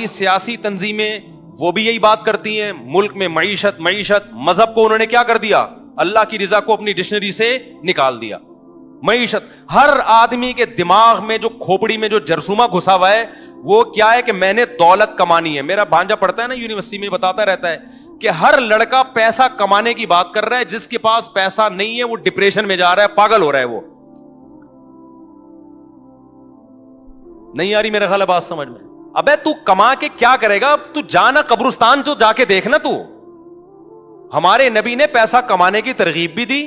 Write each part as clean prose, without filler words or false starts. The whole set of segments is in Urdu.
سیاسی تنظیمیں وہ بھی یہی بات کرتی ہیں, ملک میں معیشت, مذہب کو انہوں نے کیا کر دیا, اللہ کی رضا کو اپنی ڈکشنری سے نکال دیا. معیشت, ہر آدمی کے دماغ میں جو کھوپڑی میں جو جرثومہ گھسا ہوا ہے وہ کیا ہے کہ میں نے دولت کمانی ہے. میرا بھانجا پڑھتا ہے نا یونیورسٹی میں, بتاتا رہتا ہے کہ ہر لڑکا پیسہ کمانے کی بات کر رہا ہے, جس کے پاس پیسہ نہیں ہے وہ ڈپریشن میں جا رہا ہے, پاگل ہو رہا ہے. وہ نہیں آ رہی میرا خیال ہے بات سمجھ میں. ابے تو کما کے کیا کرے گا, تو جانا قبرستان تو جا کے دیکھنا. تو ہمارے نبی نے پیسہ کمانے کی ترغیب بھی دی,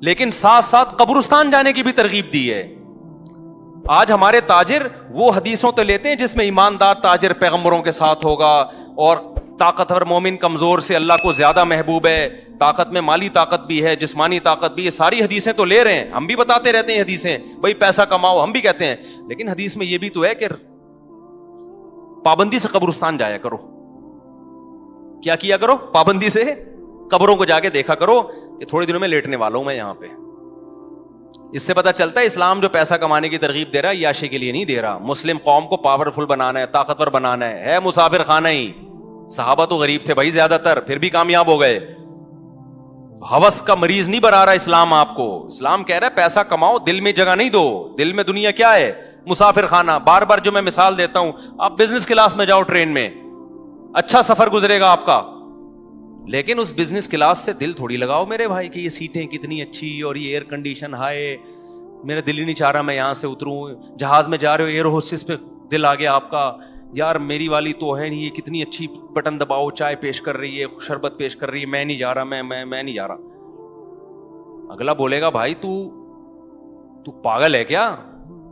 لیکن ساتھ ساتھ قبرستان جانے کی بھی ترغیب دی ہے. آج ہمارے تاجر وہ حدیثوں تو لیتے ہیں جس میں ایماندار تاجر پیغمبروں کے ساتھ ہوگا, اور طاقتور مومن کمزور سے اللہ کو زیادہ محبوب ہے, طاقت میں مالی طاقت بھی ہے, جسمانی طاقت بھی ہے. ساری حدیثیں تو لے رہے ہیں, ہم بھی بتاتے رہتے ہیں حدیثیں, بھائی پیسہ کماؤ, ہم بھی کہتے ہیں. لیکن حدیث میں یہ بھی تو ہے کہ پابندی سے قبرستان جایا کرو. کیا کیا کرو, پابندی سے قبروں کو جا کے دیکھا کرو کہ تھوڑے دنوں میں لیٹنے والا ہوں میں یہاں پہ. اس سے پتہ چلتا ہے اسلام جو پیسہ کمانے کی ترغیب دے رہا ہے عیاشی کے لیے نہیں دے رہا. مسلم قوم کو پاورفل بنانا ہے, طاقتور بنانا ہے مسافر خانہ ہی. صحابہ تو غریب تھے بھائی زیادہ تر, پھر بھی کامیاب ہو گئے. ہوس کا مریض نہیں بنا رہا اسلام آپ کو. اسلام کہہ رہا ہے پیسہ کماؤ, دل میں جگہ نہیں دو. دل میں دنیا کیا ہے, مسافر خانہ. بار بار جو میں مثال دیتا ہوں, آپ بزنس کلاس میں جاؤ ٹرین میں, اچھا سفر گزرے گا آپ کا, لیکن اس بزنس کلاس سے دل تھوڑی لگاؤ میرے بھائی کہ یہ سیٹیں کتنی اچھی اور یہ ایئر کنڈیشن ہائے, میرا دل ہی نہیں چاہ رہا میں یہاں سے اتروں. جہاز میں جا رہے ہو, ایئر ہوسٹس پہ دل آ گیا آپ کا, یار میری والی تو ہے نہیں, یہ کتنی اچھی بٹن دباؤ, چائے پیش کر رہی ہے, شربت پیش کر رہی ہے, میں نہیں جا رہا, میں نہیں جا رہا. اگلا بولے گا بھائی تو پاگل ہے کیا,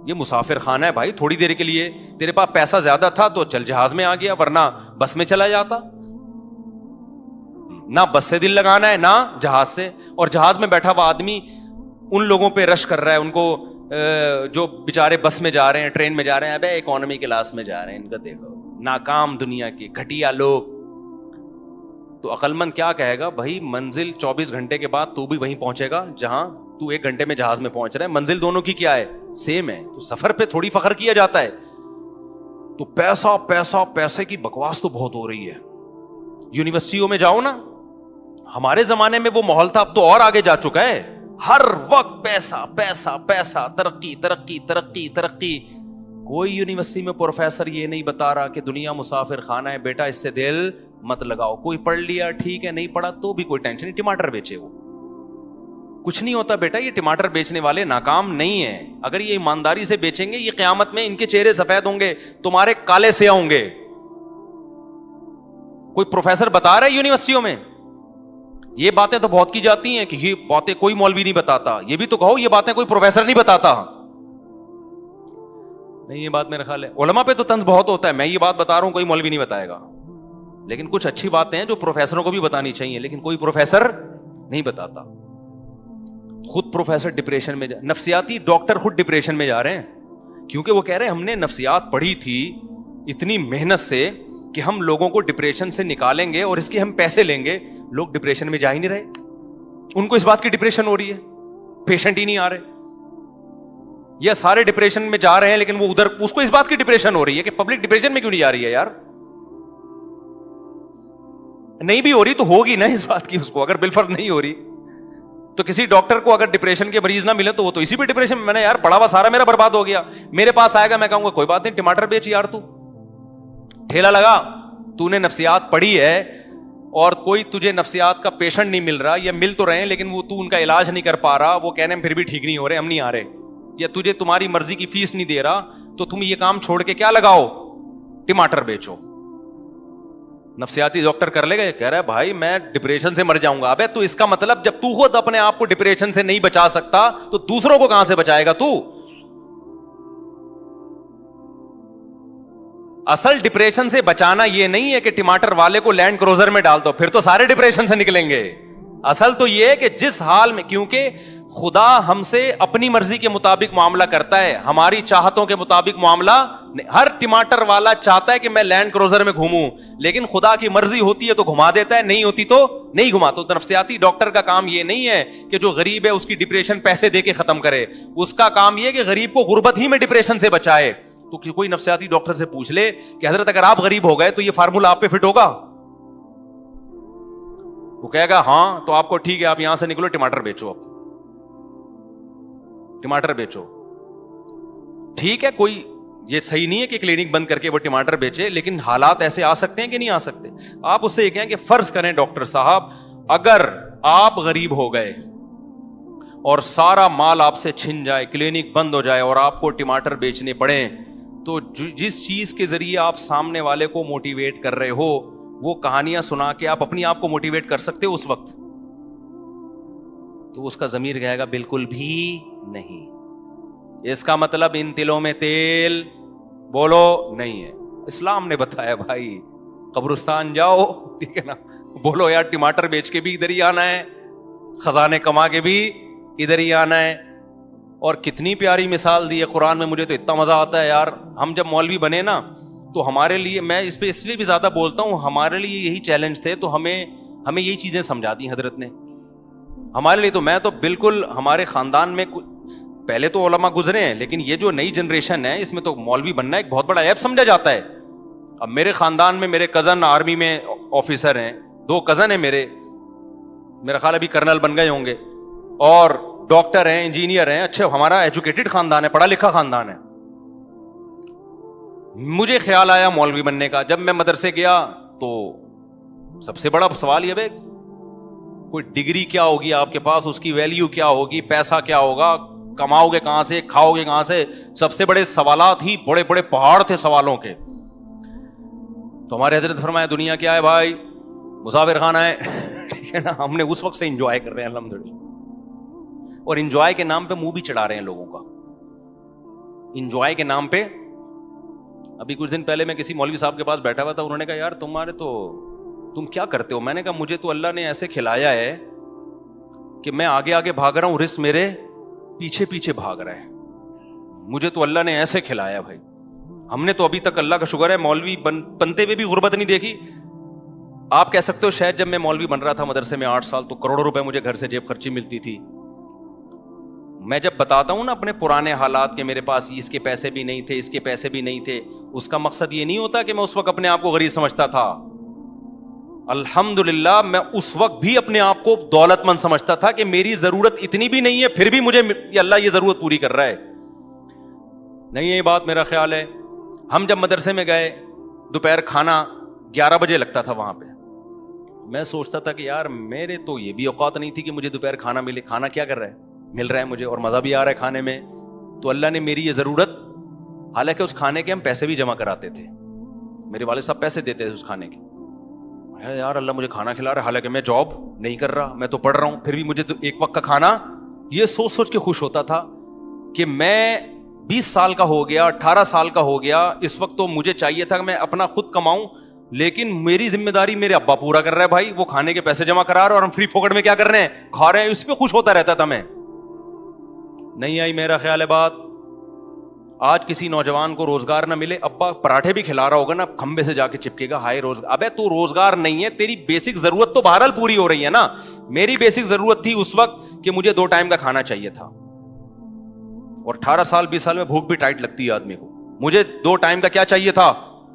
یہ مسافر خانہ ہے بھائی, تھوڑی دیر کے لیے تیرے پاس پیسہ زیادہ تھا تو چل جہاز میں آ گیا, ورنہ بس میں چلا جاتا. نہ بس سے دل لگانا ہے نہ جہاز سے. اور جہاز میں بیٹھا ہوا آدمی ان لوگوں پہ رش کر رہا ہے, ان کو جو بیچارے بس میں جا رہے ہیں, ٹرین میں جا رہے ہیں, ابے اکانومی کلاس میں جا رہے ہیں, ان کا دیکھو ناکام دنیا کے گھٹیا لوگ. تو عقل مند کیا کہے گا, بھائی منزل 24 گھنٹے کے بعد تو بھی وہیں پہنچے گا جہاں تو 1 گھنٹے میں جہاز میں پہنچ رہا ہے. منزل دونوں کی کیا ہے, سیم ہے. تو سفر پہ تھوڑی فخر کیا جاتا ہے. تو پیسے کی بکواس تو بہت ہو رہی ہے. یونیورسٹیوں میں جاؤ نا, ہمارے زمانے میں وہ ماحول تھا, اب تو اور آگے جا چکا ہے. ہر وقت پیسہ, ترقی. کوئی یونیورسٹی میں پروفیسر یہ نہیں بتا رہا کہ دنیا مسافر خانہ ہے, بیٹا اس سے دل مت لگاؤ. کوئی پڑھ لیا ٹھیک ہے, نہیں پڑھا تو بھی کوئی ٹینشن نہیں, ٹماٹر بیچے, وہ کچھ نہیں ہوتا بیٹا. یہ ٹماٹر بیچنے والے ناکام نہیں ہیں. اگر یہ ایمانداری سے بیچیں گے, یہ قیامت میں ان کے چہرے سفید ہوں گے, تمہارے کالے سیاہ ہوں گے. کوئی پروفیسر بتا رہا ہے یونیورسٹیوں میں, یہ باتیں تو بہت کی جاتی ہیں کہ یہ باتیں کوئی مولوی نہیں بتاتا. یہ بھی تو کہو یہ باتیں کوئی پروفیسر نہیں بتاتا. نہیں, یہ بات میرا خیال ہے علماء پہ تو طنز بہت ہوتا ہے. میں یہ بات بتا رہا ہوں, کوئی مولوی نہیں بتائے گا. لیکن کچھ اچھی باتیں ہیں جو پروفیسروں کو بھی بتانی چاہیے, لیکن کوئی پروفیسر نہیں بتاتا. خود پروفیسر ڈپریشن میں نفسیاتی ڈاکٹر خود ڈپریشن میں جا رہے ہیں, کیونکہ وہ کہہ رہے ہیں ہم نے نفسیات پڑھی تھی اتنی محنت سے کہ ہم لوگوں کو ڈپریشن سے نکالیں گے اور اس کے ہم پیسے لیں گے. لوگ ڈپریشن میں جا ہی نہیں رہے, ان کو اس بات کی ڈپریشن ہو رہی ہے, پیشنٹ ہی نہیں آ رہے. یا سارے ڈپریشن میں جا رہے ہیں لیکن وہ ادھر اس کو اس بات کی ڈپریشن ہو رہی ہے کہ پبلک ڈپریشن میں کیوں نہیں آ رہی ہے. یار نہیں بھی ہو رہی تو ہوگی نا اس بات کی, اس کو اگر بالفرض نہیں ہو رہی تو کسی ڈاکٹر کو اگر ڈپریشن کے مریض نہ ملے تو وہ تو اسی پہ ڈپریشن میں نے یار پڑھا ہوا سارا میرا برباد ہو گیا. میرے پاس آئے گا, میں کہوں گا کوئی بات نہیں, ٹماٹر بیچ یار, تو ٹھیلا لگا, تو نے نفسیات پڑھی ہے اور کوئی تجھے نفسیات کا پیشنٹ نہیں مل رہا, یا مل تو رہے ہیں لیکن وہ تو ان کا علاج نہیں کر پا رہا, وہ کہنے پھر بھی ٹھیک نہیں ہو رہے, ہم نہیں آ رہے, یا تجھے تمہاری مرضی کی فیس نہیں دے رہا, تو تم یہ کام چھوڑ کے کیا لگاؤ, ٹماٹر بیچو. نفسیاتی ڈاکٹر کر لے گا, کہہ رہا ہے بھائی میں ڈپریشن سے مر جاؤں گا. ابے تو اس کا مطلب جب تو خود اپنے آپ کو ڈپریشن سے نہیں بچا سکتا تو دوسروں کو کہاں سے بچائے گا تو. اصل ڈپریشن سے بچانا یہ نہیں ہے کہ ٹماٹر والے کو لینڈ کروزر میں ڈال دو, پھر تو سارے ڈپریشن سے نکلیں گے. اصل تو یہ ہے کہ جس حال میں, کیونکہ خدا ہم سے اپنی مرضی کے مطابق معاملہ کرتا ہے, ہماری چاہتوں کے مطابق معاملہ نہیں. ہر ٹماٹر والا چاہتا ہے کہ میں لینڈ کروزر میں گھوموں, لیکن خدا کی مرضی ہوتی ہے تو گھما دیتا ہے, نہیں ہوتی تو نہیں گھماتا. تو نفسیاتی ڈاکٹر کا کام یہ نہیں ہے کہ جو غریب ہے اس کی ڈپریشن پیسے دے کے ختم کرے, اس کا کام یہ کہ غریب کو غربت ہی میں ڈپریشن سے بچائے. تو کوئی نفسیاتی ڈاکٹر سے پوچھ لے کہ حضرت اگر آپ غریب ہو گئے تو یہ فارمولا آپ پہ فٹ ہوگا؟ وہ کہے گا ہاں تو آپ کو ٹھیک ہے، آپ یہاں سے نکلو، ٹماٹر بیچو، آپ ٹماٹر بیچو. ٹھیک ہے، کوئی یہ صحیح نہیں ہے کہ کلینک بند کر کے وہ ٹماٹر بیچے، لیکن حالات ایسے آ سکتے ہیں کہ نہیں آ سکتے؟ آپ اس سے یہ کہیں کہ فرض کریں ڈاکٹر صاحب اگر آپ غریب ہو گئے اور سارا مال آپ سے چھن جائے، کلینک بند ہو جائے اور آپ کو ٹماٹر بیچنے پڑے، تو جس چیز کے ذریعے آپ سامنے والے کو موٹیویٹ کر رہے ہو وہ کہانیاں سنا کے آپ اپنی آپ کو موٹیویٹ کر سکتے ہو اس وقت؟ تو اس کا ضمیر کہے گا بالکل بھی نہیں. اس کا مطلب ان تلوں میں تیل بولو نہیں ہے. اسلام نے بتایا بھائی قبرستان جاؤ، ٹھیک ہے نا، بولو یار ٹماٹر بیچ کے بھی ادھر ہی آنا ہے، خزانے کما کے بھی ادھر ہی آنا ہے. اور کتنی پیاری مثال دی ہے قرآن میں، مجھے تو اتنا مزہ آتا ہے یار. ہم جب مولوی بنے نا تو ہمارے لیے، میں اس پہ اس لیے بھی زیادہ بولتا ہوں، ہمارے لیے یہی چیلنج تھے، تو ہمیں یہی چیزیں سمجھا دی حضرت نے ہمارے لیے. تو میں تو بالکل ہمارے خاندان میں پہلے تو علماء گزرے ہیں، لیکن یہ جو نئی جنریشن ہے اس میں تو مولوی بننا ایک بہت بڑا عیب سمجھا جاتا ہے. اب میرے خاندان میں میرے کزن آرمی میں آفیسر ہیں، 2 کزن ہیں میرا خیال ابھی کرنل بن گئے ہوں گے، اور ڈاکٹر ہیں، انجینئر ہیں. اچھا ہمارا ایجوکیٹڈ خاندان ہے، پڑھا لکھا خاندان ہے. مجھے خیال آیا مولوی بننے کا. جب میں مدرسے گیا تو سب سے بڑا سوال یہ ہے کوئی ڈگری کیا ہوگی آپ کے پاس، اس کی ویلیو کیا ہوگی، پیسہ کیا ہوگا، کماؤ گے کہاں سے، کھاؤ گے کہاں سے. سب سے بڑے سوالات ہی بڑے بڑے پہاڑ تھے سوالوں کے. تو ہمارے حضرت فرمایا دنیا کیا ہے بھائی، مسافر خانہ ہے، ٹھیک ہے نا. ہم نے اس وقت سے انجوائے کر رہے ہیں الحمدللہ، اور انجوائے کے نام پہ منہ بھی چڑھا رہے ہیں لوگوں کا. انجوائے کے نام پہ. ابھی کچھ دن پہلے میں کسی مولوی صاحب کے پاس بیٹھا ہوا تھا، انہوں نے کہا یار تم کیا کرتے ہو؟ میں نے کہا مجھے تو اللہ نے ایسے کھلایا ہے کہ میں آگے آگے بھاگ رہا ہوں، رزق میرے پیچھے پیچھے بھاگ رہا ہے. مجھے تو اللہ نے ایسے کھلایا بھائی. ہم نے تو ابھی تک اللہ کا شکر ہے مولوی بنتے ہوئے بھی غربت نہیں دیکھی. آپ کہہ سکتے ہو شاید جب میں مولوی بن رہا تھا مدرسے میں 8 سال، تو کروڑوں روپے مجھے گھر سے جیب خرچی ملتی تھی. میں جب بتاتا ہوں نا اپنے پرانے حالات کہ میرے پاس اس کے پیسے بھی نہیں تھے، اس کے پیسے بھی نہیں تھے، اس کا مقصد یہ نہیں ہوتا کہ میں اس وقت اپنے آپ کو غریب سمجھتا تھا. الحمدللہ میں اس وقت بھی اپنے آپ کو دولت مند سمجھتا تھا کہ میری ضرورت اتنی بھی نہیں ہے، پھر بھی مجھے اللہ یہ ضرورت پوری کر رہا ہے. نہیں یہ بات میرا خیال ہے. ہم جب مدرسے میں گئے دوپہر کھانا 11 بجے لگتا تھا وہاں پہ. میں سوچتا تھا کہ یار میرے تو یہ بھی اوقات نہیں تھی کہ مجھے دوپہر کھانا ملے. کھانا کیا کر رہا ہے، مل رہا ہے مجھے اور مزہ بھی آ رہا ہے کھانے میں. تو اللہ نے میری یہ ضرورت، حالانکہ اس کھانے کے ہم پیسے بھی جمع کراتے تھے، میرے والد صاحب پیسے دیتے تھے اس کھانے کے. یار اللہ مجھے کھانا کھلا رہا ہے، حالانکہ میں جاب نہیں کر رہا، میں تو پڑھ رہا ہوں، پھر بھی مجھے تو ایک وقت کا کھانا. یہ سوچ سوچ کے خوش ہوتا تھا کہ میں 20 سال کا ہو گیا، 18 سال کا ہو گیا، اس وقت تو مجھے چاہیے تھا کہ میں اپنا خود کماؤں، لیکن میری ذمہ داری میرے ابا پورا کر رہا ہے بھائی. وہ کھانے کے پیسے جمع کرا رہا ہے اور ہم فری پھوکٹ میں کیا کر رہے ہیں، کھا رہے ہیں. اس پہ خوش ہوتا رہتا تھا میں. نہیں آئی میرا خیال ہے بات. آج کسی نوجوان کو روزگار نہ ملے، ابا پراٹھے بھی کھلا رہا ہوگا نا، کھمبے سے جا کے چپکے گا ہائے روزگار. ابے تو روزگار نہیں ہے، تیری بیسک ضرورت تو بہرحال پوری ہو رہی ہے نا. میری بیسک ضرورت تھی اس وقت کہ مجھے 2 ٹائم کا کھانا چاہیے تھا، اور 18 سال 20 سال میں بھوک بھی ٹائٹ لگتی ہے آدمی کو. مجھے 2 ٹائم کا کیا چاہیے تھا،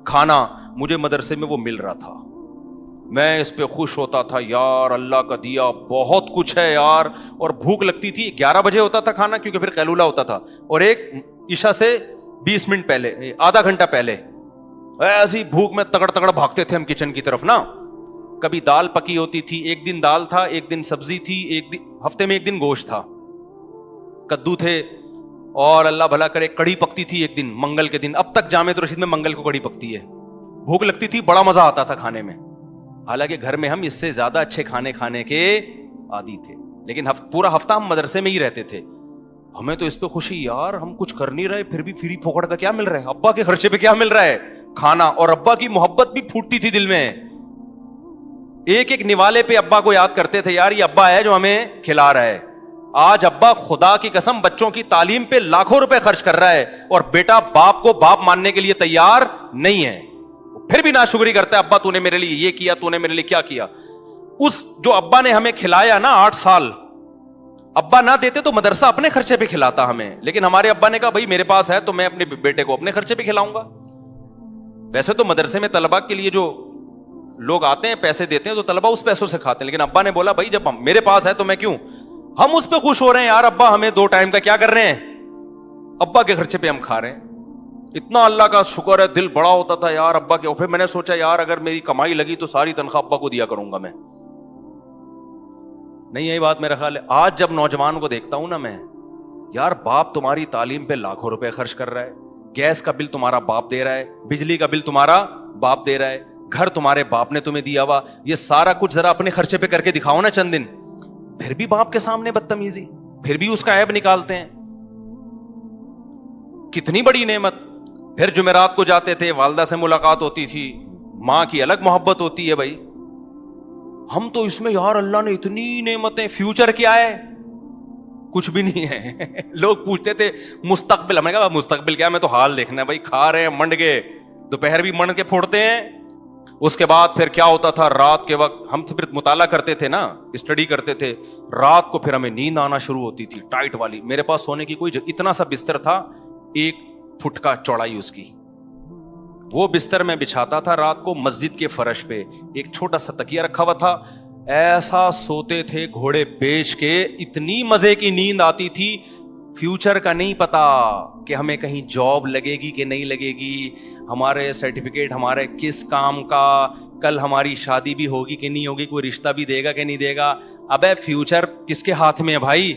کھانا. مجھے مدرسے میں وہ مل رہا تھا، میں اس پہ خوش ہوتا تھا یار اللہ کا دیا بہت کچھ ہے یار. اور بھوک لگتی تھی. 11 بجے ہوتا تھا کھانا کیونکہ پھر قیلولہ ہوتا تھا، اور ایک عشاء سے 20 منٹ پہلے، آدھا گھنٹہ پہلے. ایسی بھوک میں تگڑ تگڑ بھاگتے تھے ہم کچن کی طرف نا. کبھی دال پکی ہوتی تھی، ایک دن دال تھا، ایک دن سبزی تھی، ایک دن ہفتے میں ایک دن گوشت تھا، کدو تھے، اور اللہ بھلا کرے کڑی پکتی تھی ایک دن منگل کے دن. اب تک جامع رشید میں منگل کو کڑی پکتی ہے. بھوک لگتی تھی، بڑا مزہ آتا تھا کھانے میں. حالانکہ گھر میں ہم اس سے زیادہ اچھے کھانے کھانے کے عادی تھے، لیکن پورا ہفتہ ہم مدرسے میں ہی رہتے تھے. ہمیں تو اس پہ خوشی یار ہم کچھ کر نہیں رہے، پھر بھی فری پھوکڑ کا کیا مل رہا ہے، ابا کے خرچے پہ کیا مل رہا ہے، کھانا. اور ابا کی محبت بھی پھوٹتی تھی دل میں. ایک ایک نوالے پہ ابا کو یاد کرتے تھے یار یہ ابا ہے جو ہمیں کھلا رہا ہے. آج ابا خدا کی قسم بچوں کی تعلیم پہ لاکھوں روپے خرچ کر رہا ہے، اور بیٹا باپ کو باپ ماننے کے لیے تیار نہیں ہے، پھر بھی ناشکری کرتا ہے. ابا تو نے میرے لیے یہ کیا، تو نے میرے لیے کیا کیا. اس جو ابا نے ہمیں کھلایا نا 8 سال، ابا نہ دیتے تو مدرسہ اپنے خرچے پہ کھلاتا ہمیں, لیکن ہمارے ابا نے کہا بھائی میرے پاس ہے تو میں اپنے بیٹے کو اپنے خرچے پہ کھلاؤں گا. ویسے تو مدرسے میں طلبہ کے لیے جو لوگ آتے ہیں پیسے دیتے ہیں تو طلبہ اس پیسوں سے کھاتے ہیں, لیکن ابا نے بولا بھائی جب میرے پاس ہے تو میں کیوں, ہم اس پہ خوش ہو رہے ہیں یار, ابا ہمیں 2 ٹائم کا کیا کر رہے ہیں, ابا کے خرچے پہ ہم کھا رہے ہیں. اتنا اللہ کا شکر ہے, دل بڑا ہوتا تھا یار ابا کے. اور پھر میں نے سوچا یار اگر میری کمائی لگی تو ساری تنخواہ ابا کو دیا کروں گا میں. نہیں یہی بات میرا خیال ہے. آج جب نوجوان کو دیکھتا ہوں نا میں, یار باپ تمہاری تعلیم پہ لاکھوں روپے خرچ کر رہا ہے, گیس کا بل تمہارا باپ دے رہا ہے, بجلی کا بل تمہارا باپ دے رہا ہے, گھر تمہارے باپ نے تمہیں دیا ہوا, یہ سارا کچھ ذرا اپنے خرچے پہ کر کے دکھاؤ نا چند دن, پھر بھی باپ کے سامنے بدتمیزی, پھر بھی اس کا عیب نکالتے ہیں. کتنی بڑی نعمت. پھر جمعرات کو جاتے تھے, والدہ سے ملاقات ہوتی تھی, ماں کی الگ محبت ہوتی ہے بھائی. ہم تو اس میں یار اللہ نے اتنی نعمتیں, فیوچر کیا ہے, کچھ بھی نہیں ہے. لوگ پوچھتے تھے مستقبل, ہم نے کہا مستقبل کیا, میں تو حال دیکھنا ہے بھائی. کھا رہے ہیں منڈ کے, دوپہر بھی منڈ کے پھوڑتے ہیں. اس کے بعد پھر کیا ہوتا تھا, رات کے وقت ہم پھر مطالعہ کرتے تھے نا, اسٹڈی کرتے تھے, رات کو پھر ہمیں نیند آنا شروع ہوتی تھی ٹائٹ والی. میرے پاس سونے کی کوئی اتنا سا بستر تھا, 1 فٹ کا چوڑائی اس کی, وہ بستر میں بچھاتا تھا رات کو مسجد کے فرش پہ, ایک چھوٹا سا تکیہ رکھا ہوا تھا, ایسا سوتے تھے گھوڑے بیچ کے, اتنی مزے کی نیند آتی تھی. فیوچر کا نہیں پتا کہ ہمیں کہیں جاب لگے گی کہ نہیں لگے گی, ہمارے سرٹیفکیٹ ہمارے کس کام کا, کل ہماری شادی بھی ہوگی کہ نہیں ہوگی, کوئی رشتہ بھی دے گا کہ نہیں دے گا. ابے فیوچر کس کے ہاتھ میں ہے بھائی,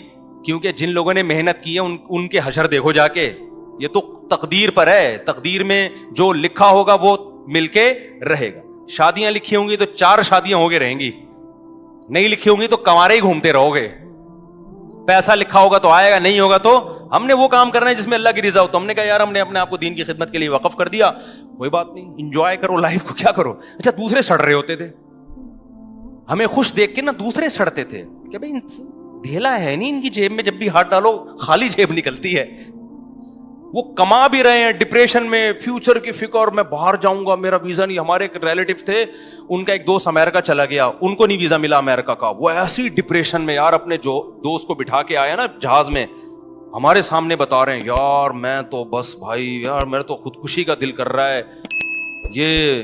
کیونکہ جن لوگوں نے محنت کی ہے ان کے حشر دیکھو جا کے. یہ تو تقدیر پر ہے, تقدیر میں جو لکھا ہوگا وہ مل کے رہے گا. شادیاں لکھی ہوں گی تو 4 شادیاں ہو کے رہیں گی, نہیں لکھی ہوں گی تو کوارے ہی گھومتے رہو گے. پیسہ لکھا ہوگا تو آئے گا, نہیں ہوگا تو ہم نے وہ کام کرنا ہے جس میں اللہ کی رضا ہو. تو ہم نے کہا یار ہم نے اپنے آپ کو دین کی خدمت کے لیے وقف کر دیا, کوئی بات نہیں, انجوائے کرو لائف کو, کیا کرو. اچھا دوسرے سڑ رہے ہوتے تھے, ہمیں خوش دیکھ کے نا دوسرے سڑتے تھے کہ بھائی ڈھیلا ہے نہیں ان کی جیب میں, جب بھی ہاتھ ڈالو خالی جیب نکلتی ہے. وہ کما بھی رہے ہیں ڈپریشن میں, فیوچر کی فکر, میں باہر جاؤں گا, میرا ویزا نہیں. ہمارے ایک ریلیٹو تھے, ان کا ایک دوست امریکہ چلا گیا, ان کو نہیں ویزا ملا امریکہ کا, وہ ایسی ڈپریشن میں یار, اپنے جو دوست کو بٹھا کے آیا نا جہاز میں, ہمارے سامنے بتا رہے ہیں یار میں تو بس بھائی یار میرا تو خودکشی کا دل کر رہا ہے. یہ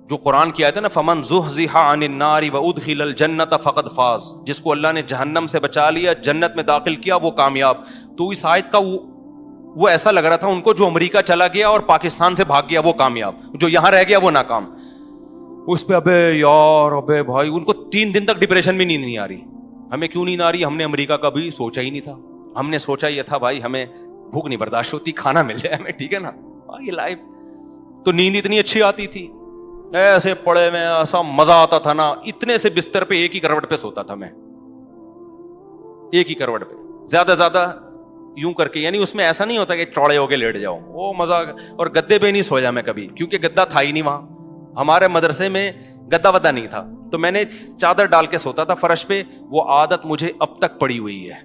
جو قرآن کی آیت ہے نا, فمن زحزح عن النار وادخل الجنت فقد فاز, جس کو اللہ نے جہنم سے بچا لیا, جنت میں داخل کیا, وہ کامیاب. تو اس آیت کا وہ ایسا لگ رہا تھا ان کو جو امریکہ چلا گیا اور پاکستان سے بھاگ گیا وہ کامیاب, جو یہاں رہ گیا وہ ناکام. اس پہ ابے یار ابے بھائی, ان کو 3 دن تک ڈپریشن میں نیند نہیں آ رہی. ہمیں کیوں نیند آ رہی, ہم نے امریکہ کا بھی سوچا ہی نہیں تھا. ہم نے سوچا یہ تھا بھائی ہمیں بھوک نہیں برداشت ہوتی, کھانا مل جائے ہمیں, ٹھیک ہے نا, یہ لائف. تو نیند اتنی اچھی آتی تھی, ایسے پڑے میں ایسا مزہ آتا تھا نا, اتنے سے بستر پہ ایک ہی کروٹ پہ سوتا تھا میں, ایک ہی کروٹ پہ, زیادہ یوں کر کے, یعنی اس میں ایسا نہیں ہوتا کہ چوڑے ہو کے لیٹ جاؤ, وہ مزہ. اور گدے پہ نہیں سویا میں کبھی, کیونکہ گدا تھا ہی نہیں وہاں, ہمارے مدرسے میں گدا ودا نہیں تھا, تو میں نے چادر ڈال کے سوتا تھا فرش پہ. وہ عادت مجھے اب تک پڑی ہوئی ہے,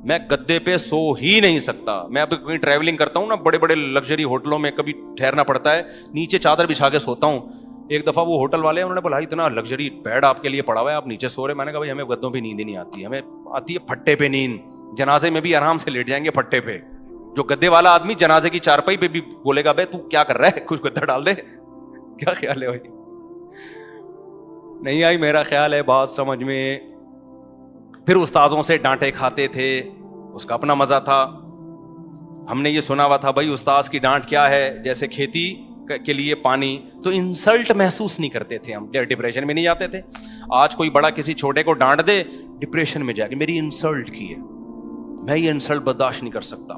میں گدے پہ سو ہی نہیں سکتا. میں اب کہیں ٹریولنگ کرتا ہوں نا, بڑے بڑے لگژری ہوٹلوں میں کبھی ٹھہرنا پڑتا ہے, نیچے چادر بچھا کے سوتا ہوں. ایک دفعہ وہ ہوٹل والے انہوں نے بولا اتنا لگژری بیڈ آپ کے لیے پڑا ہوا ہے, آپ نیچے سو رہے. میں نے کہا بھائی ہمیں گدوں پہ نیند ہی نہیں آتی, ہمیں آتی ہے پھٹے پہ نیند. جنازے میں بھی آرام سے لیٹ جائیں گے پھٹے پہ. جو گدے والا آدمی جنازے کی چارپائی پہ بھی بولے گا بھائی تو کیا کر رہا ہے, کچھ گدا ڈال دے. کیا خیال ہے بھائی, نہیں آئی میرا خیال ہے بات سمجھ میں. پھر استاذوں سے ڈانٹے کھاتے تھے, اس کا اپنا مزہ تھا. ہم نے یہ سنا ہوا تھا بھائی استاذ کی ڈانٹ کیا ہے, جیسے کھیتی کے لیے پانی, تو انسلٹ محسوس نہیں کرتے تھے ہم, ڈپریشن میں نہیں جاتے تھے. آج کوئی بڑا کسی چھوٹے کو ڈانٹ دے, ڈپریشن میں جا کے میری انسلٹ کی ہے, میں یہ انسلٹ برداشت نہیں کر سکتا,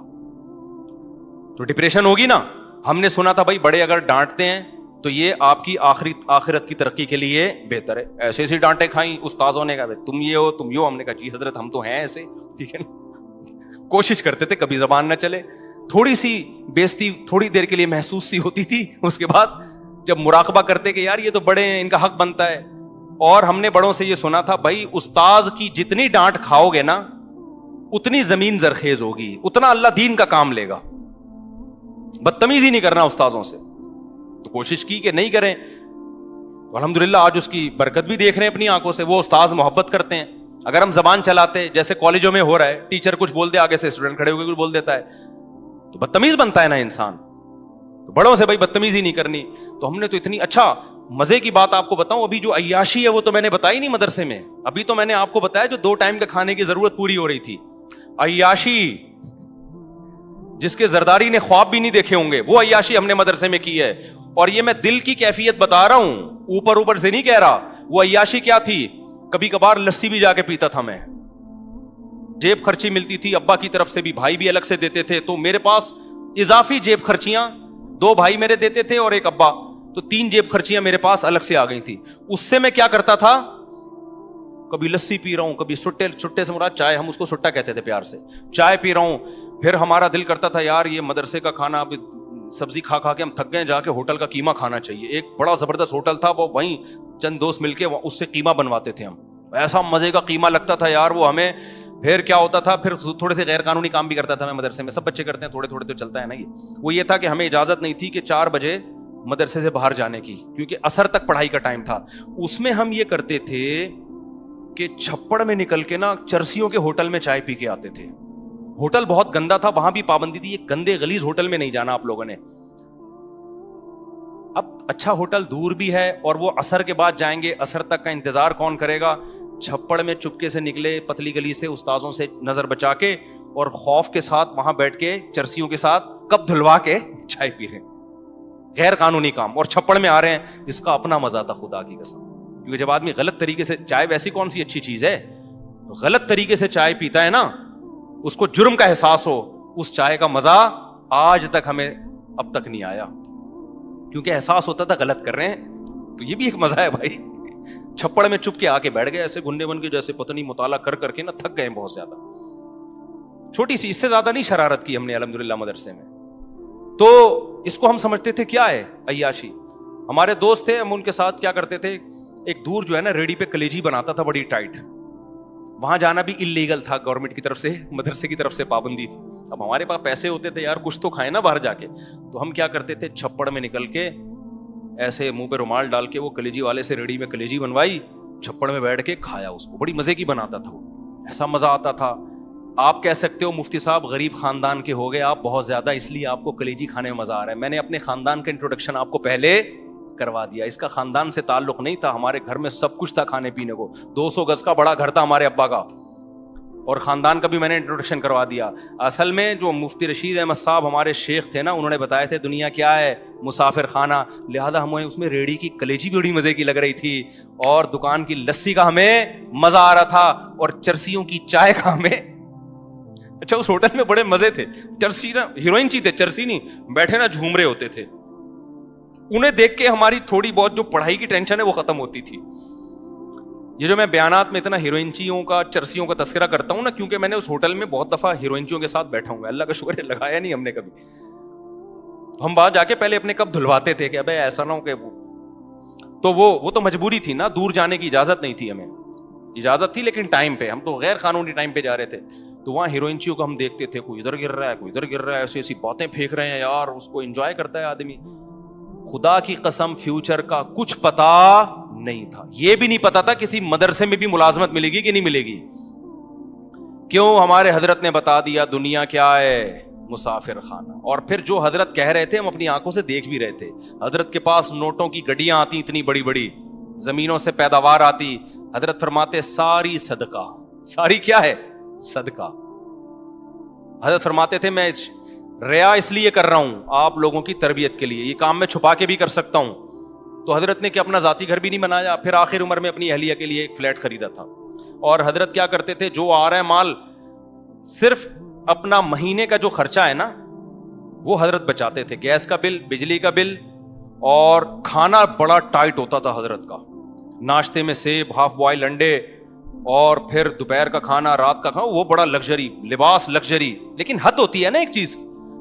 تو ڈپریشن ہوگی نا. ہم نے سنا تھا بھائی بڑے اگر ڈانٹتے ہیں تو یہ آپ کی آخرت کی ترقی کے لیے بہتر ہے. ایسے ایسی ڈانٹیں کھائیں استاذوں نے, کہا تم یہ ہو تم یہ ہو. ہم نے کہا جی حضرت ہم تو ہیں ایسے, ٹھیک ہے نا. کوشش کرتے تھے کبھی زبان نہ چلے, تھوڑی سی بےزتی تھوڑی دیر کے لیے محسوس سی ہوتی تھی, اس کے بعد جب مراقبہ کرتے کہ یار یہ تو بڑے ہیں, ان کا حق بنتا ہے. اور ہم نے بڑوں سے یہ سنا تھا بھائی استاذ کی جتنی ڈانٹ کھاؤ گے نا اتنی زمین زرخیز ہوگی, اتنا اللہ دین کا کام لے گا. بدتمیزی نہیں کرنا استاذوں سے. تو کوشش کی کہ نہیں کریں, الحمدللہ آج اس کی برکت بھی دیکھ رہے ہیں اپنی آنکھوں سے. وہ استاذ محبت کرتے ہیں, اگر ہم زبان چلاتے جیسے کالجوں میں ہو رہا ہے, ٹیچر کچھ بول دے, آگے سے اسٹوڈنٹ کھڑے ہو کے کچھ بول دیتا ہے, تو بدتمیز بنتا ہے نا انسان. تو بڑوں سے بھائی بدتمیزی نہیں کرنی. تو ہم نے تو اتنی, اچھا مزے کی بات آپ کو بتاؤں, ابھی جو عیاشی ہے وہ تو میں نے بتائی نہیں مدرسے میں, ابھی تو میں نے آپ کو بتایا جو 2 ٹائم کے کھانے کی ضرورت پوری ہو رہی تھی. عیاشی جس کے زرداری نے خواب بھی نہیں دیکھے ہوں گے, وہ عیاشی ہم نے مدرسے میں کی ہے. اور یہ میں دل کی کیفیت بتا رہا ہوں, اوپر اوپر سے نہیں کہہ رہا. وہ عیاشی کیا تھی, کبھی کبھار لسی بھی جا کے پیتا تھا میں, جیب خرچی ملتی تھی ابا کی طرف سے بھی, بھائی بھی الگ سے دیتے تھے, تو میرے پاس اضافی جیب خرچیاں 2 بھائی میرے دیتے تھے اور 1 ابا, تو 3 جیب خرچیاں میرے پاس الگ سے آ گئی تھی. اس سے میں کیا کرتا تھا, کبھی لسی پی رہا ہوں, کبھی سٹے سے مراد چائے, ہم اس کو سٹا کہتے تھے پیار سے, چائے پی رہا ہوں. پھر ہمارا دل کرتا تھا یار یہ مدرسے کا کھانا, اب سبزی کھا کھا کے ہم تھک گئے, جا کے ہوٹل کا قیمہ کھانا چاہیے. ایک بڑا زبردست ہوٹل تھا, وہ وہیں چند دوست مل کے اس سے قیمہ بنواتے تھے ہم, ایسا مزے کا قیمہ لگتا تھا یار وہ ہمیں. پھر کیا ہوتا تھا, پھر تھوڑے سے غیر قانونی کام بھی کرتا تھا میں مدرسے میں, سب بچے کرتے ہیں تھوڑے تھوڑے تو چلتا ہے نا یہ. وہ یہ تھا کہ ہمیں اجازت نہیں تھی کہ 4 بجے مدرسے سے باہر جانے کی, کیونکہ عصر تک پڑھائی کا ٹائم تھا. اس میں ہم یہ کرتے تھے کہ چھپڑ میں نکل کے نا چرسیوں کے ہوٹل میں چائے پی کے آتے تھے. ہوٹل بہت گندا تھا, وہاں بھی پابندی تھی, یہ گندے غلیظ ہوٹل میں نہیں جانا آپ لوگوں نے. اب اچھا ہوٹل دور بھی ہے, اور وہ عصر کے بعد جائیں گے, عصر تک کا انتظار کون کرے گا. چھپڑ میں چپکے سے نکلے پتلی گلی سے, استاذوں سے نظر بچا کے, اور خوف کے ساتھ وہاں بیٹھ کے چرسیوں کے ساتھ کپ دھلوا کے چائے پی رہے ہیں. غیر قانونی کام, اور چھپڑ میں آ رہے ہیں. اس کا اپنا مزہ تھا خدا کی قسم, کیونکہ جب آدمی غلط طریقے سے, چائے ویسی کون سی اچھی چیز ہے, غلط طریقے سے چائے پیتا ہے نا, اس کو جرم کا احساس ہو, اس چائے کا مزہ آج تک ہمیں اب تک نہیں آیا, کیونکہ احساس ہوتا تھا غلط کر رہے ہیں. تو یہ بھی ایک مزہ ہے بھائی. چھپڑ میں چپ کے آ کے بیٹھ گئے ایسے گنڈے بن کے, جیسے پتہ نہیں مطالعہ کر کے نا تھک گئے بہت زیادہ. چھوٹی سی, اس سے زیادہ نہیں شرارت کی ہم نے الحمدللہ مدرسے میں. تو اس کو ہم سمجھتے تھے کیا ہے عیاشی. ہمارے دوست تھے, ہم ان کے ساتھ کیا کرتے تھے, ایک دور جو ہے نا ریڈی پہ کلیجی بناتا تھا بڑی ٹائٹ, وہاں جانا بھی انلیگل تھا, گورنمنٹ کی طرف سے, مدرسے کی طرف سے پابندی تھی. اب ہمارے پاس پیسے ہوتے تھے یار, کچھ تو کھائے نا باہر جا کے, تو ہم کیا کرتے تھے, چھپڑ میں نکل کے ایسے منہ پہ رومال ڈال کے, وہ کلیجی والے سے ریڈی میں کلیجی بنوائی, چھپڑ میں بیٹھ کے کھایا اس کو. بڑی مزے کی بناتا تھا وہ, ایسا مزہ آتا تھا. آپ کہہ سکتے ہو مفتی صاحب غریب خاندان کے ہو گئے آپ بہت زیادہ, اس لیے آپ کو کلیجی کھانے میں مزہ آ رہا ہے. میں نے اپنے خاندان کا انٹروڈکشن آپ کو پہلے کروا دیا. اس کا خاندان سے تعلق نہیں تھا, ہمارے گھر میں سب کچھ تھا کھانے پینے کو. 200 گز کا بڑا گھر تھا ہمارے ابا کا, اور خاندان کا بھی میں نے انٹروڈکشن کروا دیا. اصل میں جو مفتی رشید احمد صاحب ہمارے شیخ تھے نا, انہوں نے بتایا تھے دنیا کیا ہے, مسافر خانہ, لہذا ہمیں اس میں ریڑھی کی کلیجی بھی بڑی مزے کی لگ رہی تھی, اور دکان کی لسی کا ہمیں مزہ آ رہا تھا, اور چرسیوں کی چائے کا ہمیں. اچھا اس ہوٹل میں بڑے مزے تھے. چرسی نا ہیروئن چی تھے, چرسی نہیں, بیٹھے نا جھوم رہے ہوتے تھے. انہیں دیکھ کے ہماری تھوڑی بہت جو پڑھائی کی ٹینشن ہے وہ ختم ہوتی تھی. یہ جو میں بیانات میں اتنا ہیروئنچیوں کا, چرسیوں کا تذکرہ کرتا ہوں نا, کیونکہ میں نے اس ہوٹل میں بہت دفعہ ہیروئنچیوں کے ساتھ بیٹھا ہوں, اللہ کا شکر ہے لگایا نہیں ہم نے کبھی. ہم باہر جا کے پہلے اپنے کپ دھلواتے تھے کہ ابے ایسا نہ ہو کہ تو وہ تو مجبوری تھی نا, دور جانے کی اجازت نہیں تھی ہمیں. اجازت تھی لیکن ٹائم پہ, ہم تو غیر قانونی ٹائم پہ جا رہے تھے. تو وہاں ہیروئنچیوں کو ہم دیکھتے تھے, کوئی ادھر گر رہا ہے, کوئی ادھر گر رہا ہے, ایسی ایسی باتیں پھینک رہے ہیں یار, اس کو انجوائے کرتا ہے آدمی. خدا کی قسم فیوچر کا کچھ پتا نہیں تھا. یہ بھی نہیں پتا تھا کسی مدرسے میں بھی ملازمت ملے گی کہ نہیں ملے گی. کیوں, ہمارے حضرت نے بتا دیا دنیا کیا ہے, مسافر خانہ. اور پھر جو حضرت کہہ رہے تھے ہم اپنی آنکھوں سے دیکھ بھی رہے تھے. حضرت کے پاس نوٹوں کی گڈیاں آتی اتنی بڑی بڑی, زمینوں سے پیداوار آتی. حضرت فرماتے ساری صدقہ, ساری کیا ہے, صدقہ. حضرت فرماتے تھے میں ریا اس لیے کر رہا ہوں آپ لوگوں کی تربیت کے لیے, یہ کام میں چھپا کے بھی کر سکتا ہوں. تو حضرت نے کہ اپنا ذاتی گھر بھی نہیں بنایا, پھر آخر عمر میں اپنی اہلیہ کے لیے ایک فلیٹ خریدا تھا. اور حضرت کیا کرتے تھے, جو آ رہا ہے مال, صرف اپنا مہینے کا جو خرچہ ہے نا وہ حضرت بچاتے تھے. گیس کا بل, بجلی کا بل, اور کھانا بڑا ٹائٹ ہوتا تھا حضرت کا. ناشتے میں سیب, ہاف بوائل انڈے, اور پھر دوپہر کا کھانا, رات کا کھانا, وہ بڑا لگژری, لباس لگژری. لیکن حد ہوتی ہے نا ایک چیز,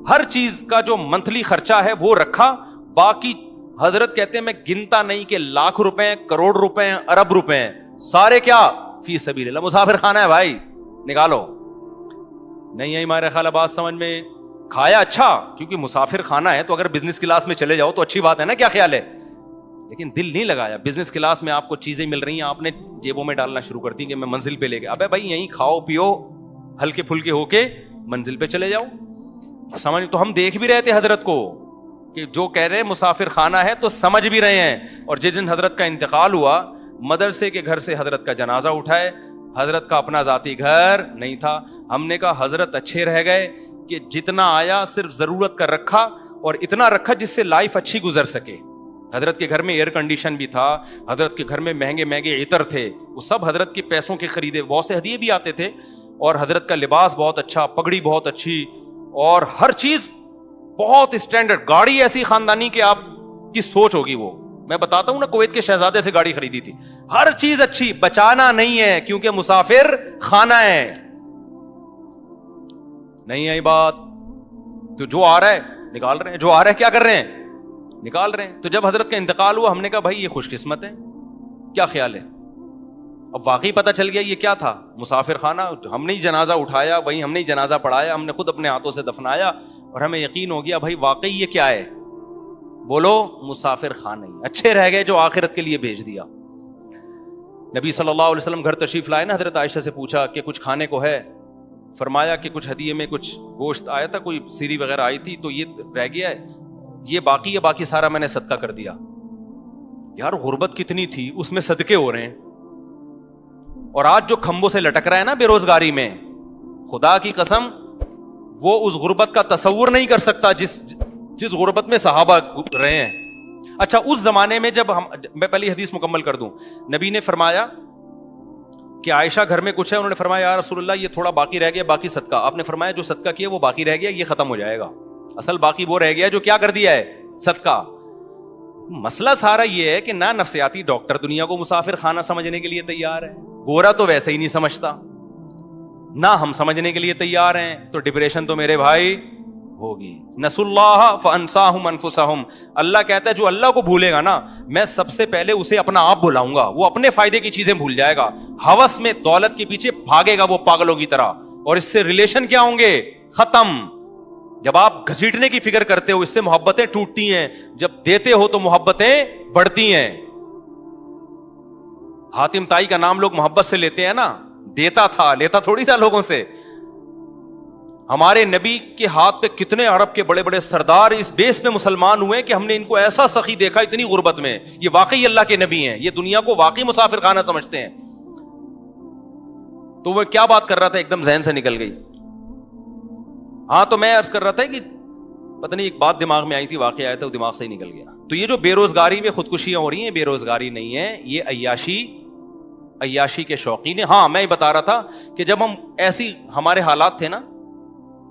ہر چیز کا جو منتھلی خرچہ ہے وہ رکھا. باقی حضرت کہتے ہیں میں گنتا نہیں کہ لاکھ روپے, کروڑ روپے, ارب روپے, سارے کیا فی سبیل اللہ. مسافر خانہ ہے بھائی, نکالو. نہیں ہے ہمارے خیال بات سمجھ میں. کھایا اچھا, کیونکہ مسافر خانہ ہے تو اگر بزنس کلاس میں چلے جاؤ تو اچھی بات ہے نا, کیا خیال ہے. لیکن دل نہیں لگایا. بزنس کلاس میں آپ کو چیزیں مل رہی ہیں, آپ نے جیبوں میں ڈالنا شروع کر دی کہ میں منزل پہ لے گیا. ابے بھائی یہیں کھاؤ پیو ہلکے پھلکے ہو کے منزل پہ چلے جاؤ. سمجھ تو ہم دیکھ بھی رہے تھے حضرت کو کہ جو کہہ رہے ہیں مسافر خانہ ہے تو سمجھ بھی رہے ہیں. اور جس دن حضرت کا انتقال ہوا, مدرسے کے گھر سے حضرت کا جنازہ اٹھائے, حضرت کا اپنا ذاتی گھر نہیں تھا. ہم نے کہا حضرت اچھے رہ گئے کہ جتنا آیا صرف ضرورت کا رکھا, اور اتنا رکھا جس سے لائف اچھی گزر سکے. حضرت کے گھر میں ایئر کنڈیشن بھی تھا, حضرت کے گھر میں مہنگے مہنگے عطر تھے, وہ سب حضرت کے پیسوں کے خریدے, بہت سے ہدیے بھی آتے تھے, اور حضرت کا لباس بہت اچھا, پگڑی بہت اچھی, اور ہر چیز بہت اسٹینڈرڈ. گاڑی ایسی خاندانی کہ آپ کی سوچ ہوگی. وہ میں بتاتا ہوں نا, کویت کے شہزادے سے گاڑی خریدی تھی. ہر چیز اچھی, بچانا نہیں ہے کیونکہ مسافر خانہ ہے. نہیں ہے بات, تو جو آ رہا ہے نکال رہے ہیں, جو آ رہا ہے کیا کر رہے ہیں, نکال رہے ہیں. تو جب حضرت کا انتقال ہوا, ہم نے کہا بھائی یہ خوش قسمت ہے. کیا خیال ہے؟ اب واقعی پتہ چل گیا یہ کیا تھا, مسافر خانہ. ہم نے جنازہ اٹھایا, وہیں ہم نے جنازہ پڑھایا, ہم نے خود اپنے ہاتھوں سے دفنایا, اور ہمیں یقین ہو گیا بھائی واقعی یہ کیا ہے. بولو مسافر خانہ ہی. اچھے رہ گئے جو آخرت کے لیے بھیج دیا. نبی صلی اللہ علیہ وسلم گھر تشریف لائے نا, حضرت عائشہ سے پوچھا کہ کچھ کھانے کو ہے. فرمایا کہ کچھ ہدیے میں کچھ گوشت آیا تھا, کوئی سیری وغیرہ آئی تھی, تو یہ رہ گیا ہے, یہ باقی ہے, باقی سارا میں نے صدقہ کر دیا. یار غربت کتنی تھی, اس میں صدقے ہو رہے ہیں. اور آج جو کھمبوں سے لٹک رہا ہے نا بے روزگاری میں, خدا کی قسم وہ اس غربت کا تصور نہیں کر سکتا جس غربت میں صحابہ رہے ہیں. اچھا اس زمانے میں جب میں پہلی حدیث مکمل کر دوں, نبی نے فرمایا کہ عائشہ گھر میں کچھ ہے, انہوں نے فرمایا یا رسول اللہ یہ تھوڑا باقی رہ گیا, باقی صدقہ. آپ نے فرمایا جو صدقہ کیا وہ باقی رہ گیا, یہ ختم ہو جائے گا. اصل باقی وہ رہ گیا جو کیا کر دیا ہے, صدقہ. مسئلہ سارا یہ ہے کہ نہ نفسیاتی ڈاکٹر دنیا کو مسافر خانہ سمجھنے کے لیے تیار ہے, گورا تو ویسے ہی نہیں سمجھتا, نہ ہم سمجھنے کے لیے تیار ہیں. تو ڈپریشن تو میرے بھائی ہوگی. نسوا اللہ فانساہم انفسہم. اللہ کہتا ہے جو اللہ کو بھولے گا نا, میں سب سے پہلے اسے اپنا آپ بھلاؤں گا. وہ اپنے فائدے کی چیزیں بھول جائے گا, ہوس میں دولت کے پیچھے بھاگے گا وہ پاگلوں کی طرح, اور اس سے ریلیشن کیا ہوں گے, ختم. جب آپ گھسیٹنے کی فکر کرتے ہو اس سے محبتیں ٹوٹتی ہیں, جب دیتے ہو تو محبتیں بڑھتی ہیں. حاتم تائی کا نام لوگ محبت سے لیتے ہیں نا, دیتا تھا, لیتا تھوڑی تھا لوگوں سے. ہمارے نبی کے ہاتھ پہ کتنے عرب کے بڑے بڑے سردار اس بیس میں مسلمان ہوئے کہ ہم نے ان کو ایسا سخی دیکھا اتنی غربت میں, یہ واقعی اللہ کے نبی ہیں, یہ دنیا کو واقعی مسافر خانہ سمجھتے ہیں. تو وہ کیا بات کر رہا تھا, ایک دم ذہن سے نکل گئی. ہاں تو میں عرض کر رہا تھا کہ پتہ نہیں ایک بات دماغ میں آئی تھی, واقعہ آیا تھا, وہ دماغ سے ہی نکل گیا. تو یہ جو بے روزگاری میں خودکشیاں ہو رہی ہیں, بے روزگاری نہیں ہے, یہ عیاشی کے شوقین ہیں. ہاں میں بتا رہا تھا کہ جب ہم ایسی ہمارے حالات تھے نا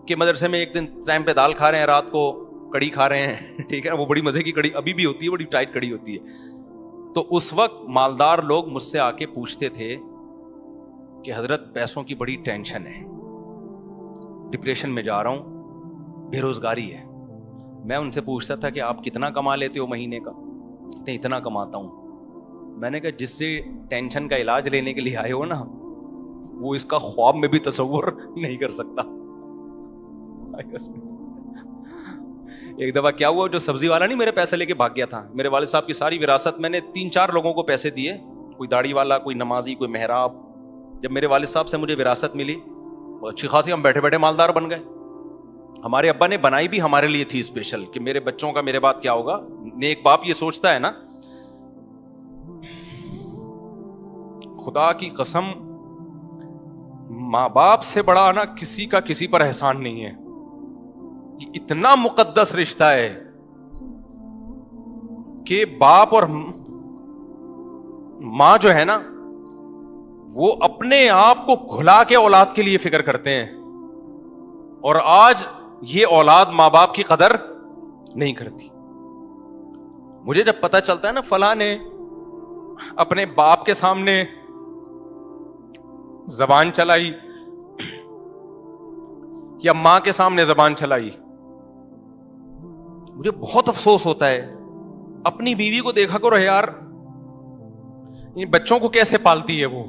کہ مدرسے میں ایک دن ٹائم پہ دال کھا رہے ہیں, رات کو کڑی کھا رہے ہیں, ٹھیک ہے, وہ بڑی مزے کی کڑی ابھی بھی ہوتی ہے, بڑی ٹائٹ کڑی ہوتی ہے. تو اس وقت مالدار لوگ مجھ سے آ کے پوچھتے تھے کہ حضرت پیسوں کی بڑی ٹینشن ہے, ڈپریشن میں جا رہا ہوں, بے روزگاری ہے. میں ان سے پوچھتا تھا کہ آپ کتنا کما لیتے ہو مہینے کا؟ کہتے اتنا کماتا ہوں. میں نے کہا جس سے ٹینشن کا علاج لینے کے لیے آئے ہو نا, وہ اس کا خواب میں بھی تصور نہیں کر سکتا. ایک دفعہ کیا ہوا, جو سبزی والا نہیں میرے پیسے لے کے بھاگ گیا تھا, میرے والد صاحب کی ساری وراثت میں نے 3-4 لوگوں کو پیسے دیے, کوئی داڑھی والا, کوئی نمازی, کوئی محراب. جب میرے والد صاحب سے مجھے وراثت ملی, اچھی خاصی ہم بیٹھے بیٹھے مالدار بن گئے. ہمارے ابا نے بنائی بھی ہمارے لیے تھی اسپیشل کہ میرے بچوں کا میرے بعد کیا ہوگا. نیک باپ یہ سوچتا ہے نا, خدا کی قسم ماں باپ سے بڑا نا کسی کا کسی پر احسان نہیں ہے. یہ اتنا مقدس رشتہ ہے کہ باپ اور ماں جو ہے نا وہ اپنے آپ کو گھلا کے اولاد کے لیے فکر کرتے ہیں, اور آج یہ اولاد ماں باپ کی قدر نہیں کرتی. مجھے جب پتہ چلتا ہے نا فلاں نے اپنے باپ کے سامنے زبان چلائی یا ماں کے سامنے زبان چلائی, مجھے بہت افسوس ہوتا ہے. اپنی بیوی کو دیکھا کرو یار, ان بچوں کو کیسے پالتی ہے وہ.